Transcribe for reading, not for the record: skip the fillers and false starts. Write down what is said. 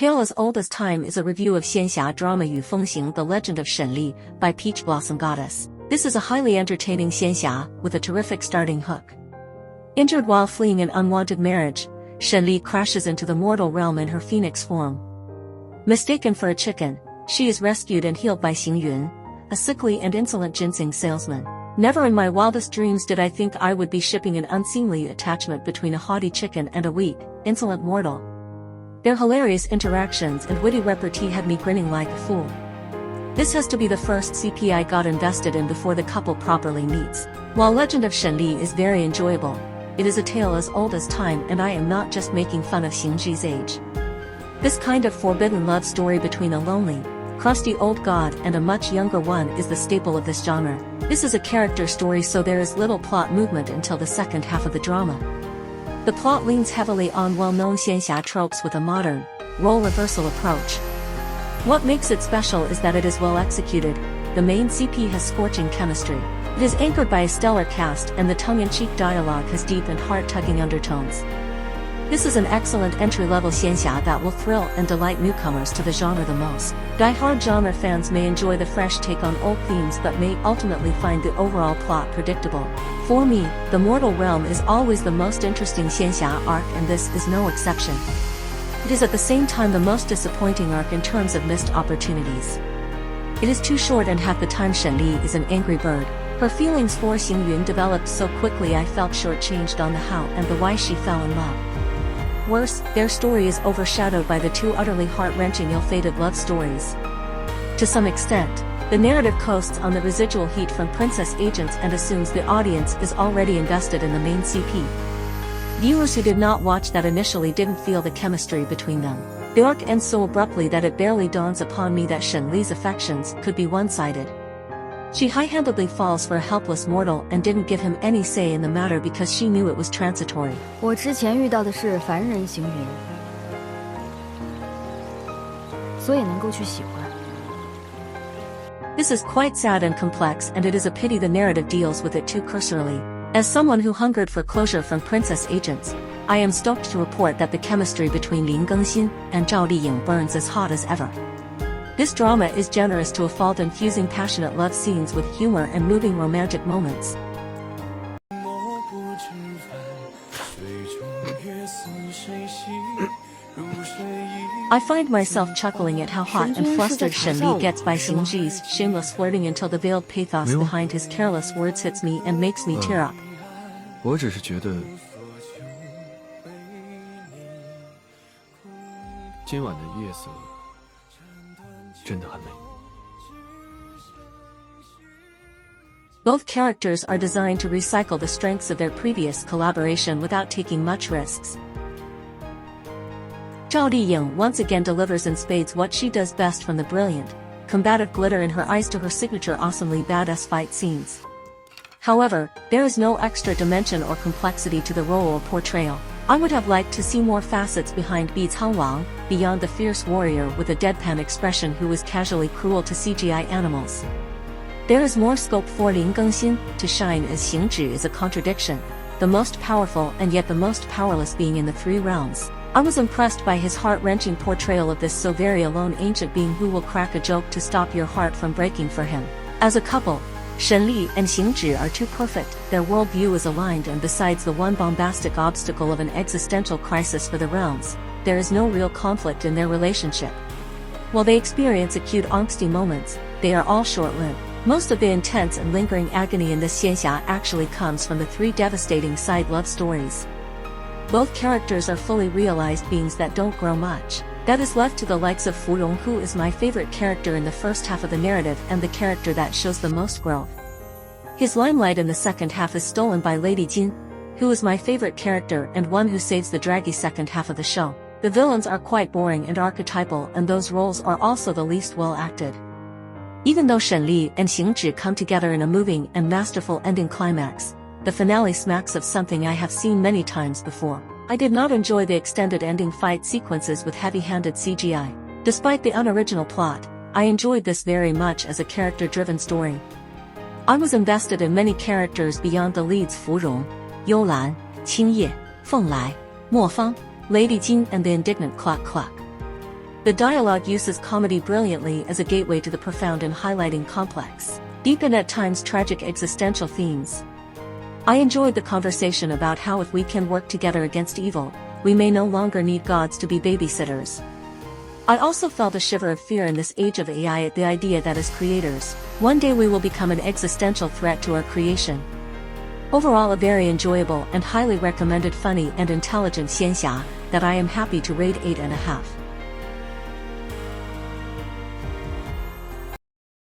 tale as old as time is a review of xianxia drama Yu Fengxing The Legend of Shen Li by PeachBlossomGoddess. This is a highly entertaining xianxia with a terrific starting hook. Injured while fleeing an unwanted marriage, Shen Li crashes into the mortal realm in her phoenix form. Mistaken for a chicken, she is rescued and healed by Xing Yun, a sickly and insolent ginseng salesman. Never in my wildest dreams did I think I would be shipping an unseemly attachment between a haughty chicken and a weak, insolent mortal. Their hilarious interactions and witty repartee had me grinning like a fool. This has to be the first CP I got invested in before the couple properly meets. While Legend of Shen Li is very enjoyable, it is a tale as old as time, and I am not just making fun of Xingji's age. This kind of forbidden love story between a lonely, crusty old god and a much younger one is the staple of this genre. This is a character story, so there is little plot movement until the second half of the drama. The plot leans heavily on well-known xianxia tropes with a modern, role reversal approach. What makes it special is that it is well executed. The main CP has scorching chemistry. It is anchored by a stellar cast, and the tongue-in-cheek dialogue has deep and heart-tugging undertones. This is an excellent entry-level xianxia that will thrill and delight newcomers to the genre the most. Die-hard genre fans may enjoy the fresh take on old themes but may ultimately find the overall plot predictable. For me, the mortal realm is always the most interesting xianxia arc, and this is no exception. It is at the same time the most disappointing arc in terms of missed opportunities. It is too short, and half the time Shen Li is an angry bird. Her feelings for Xing Yun developed so quickly I felt shortchanged on the how and the why she fell in love. Worse, their story is overshadowed by the two utterly heart-wrenching ill-fated love stories. To some extent, the narrative coasts on the residual heat from princess agents and assumes the audience is already invested in the main CP. Viewers who did not watch that initially didn't feel the chemistry between them. The arc ends so abruptly that it barely dawns upon me that Shen Li's affections could be one-sided. She high-handedly falls for a helpless mortal and didn't give him any say in the matter because she knew it was transitory. 我之前遇到的是凡人行云，所以能够去喜欢。 This is quite sad and complex, and it is a pity the narrative deals with it too cursorily. As someone who hungered for closure from princess agents, I am stoked to report that the chemistry between Lin Gengxin and Zhao Liying burns as hot as ever. This drama is generous to a fault, infusing passionate love scenes with humor and moving romantic moments. I find myself chuckling at how hot and flustered Shen Li gets by Xingji's shameless flirting until the veiled pathos behind his careless words hits me and makes me tear up. 我只是觉得今晚的夜色真的很美。 Both characters are designed to recycle the strengths of their previous collaboration without taking much risks. Zhao Liying once again delivers in spades what she does best, from the brilliant, combative glitter in her eyes to her signature awesomely badass fight scenes. However, there is no extra dimension or complexity to the role or portrayal. I would have liked to see more facets behind Bi Cangwang, beyond the fierce warrior with a deadpan expression who was casually cruel to CGI animals. There is more scope for Lin Gengxin to shine, as Xingzhi is a contradiction, the most powerful and yet the most powerless being in the three realms. I was impressed by his heart-wrenching portrayal of this so very alone ancient being who will crack a joke to stop your heart from breaking for him. As a couple, Shen Li and Xingzhi are too perfect, their worldview is aligned, and besides the one bombastic obstacle of an existential crisis for the realms, there is no real conflict in their relationship. While they experience acute angsty moments, they are all short-lived. Most of the intense and lingering agony in this xianxia actually comes from the three devastating side love stories. Both characters are fully realized beings that don't grow much. That is left to the likes of Fu Rong, who is my favorite character in the first half of the narrative and the character that shows the most growth. His limelight in the second half is stolen by Lady Jin, who is my favorite character and one who saves the draggy second half of the show. The villains are quite boring and archetypal, and those roles are also the least well acted. Even though Shen Li and Xingzhi come together in a moving and masterful ending climax, the finale smacks of something I have seen many times before. I did not enjoy the extended ending fight sequences with heavy-handed CGI. Despite the unoriginal plot, I enjoyed this very much as a character-driven story. I was invested in many characters beyond the leads Fu Rong, Youlan, Lan, Qingye, Feng Lai, Mo Fang, Lady Jin and the indignant Cluck Cluck. The dialogue uses comedy brilliantly as a gateway to the profound and highlighting complex, deep and at times tragic existential themes. I enjoyed the conversation about how if we can work together against evil, we may no longer need gods to be babysitters. I also felt a shiver of fear in this age of AI at the idea that as creators, one day we will become an existential threat to our creation. Overall, a very enjoyable and highly recommended funny and intelligent xianxia that I am happy to rate 8.5.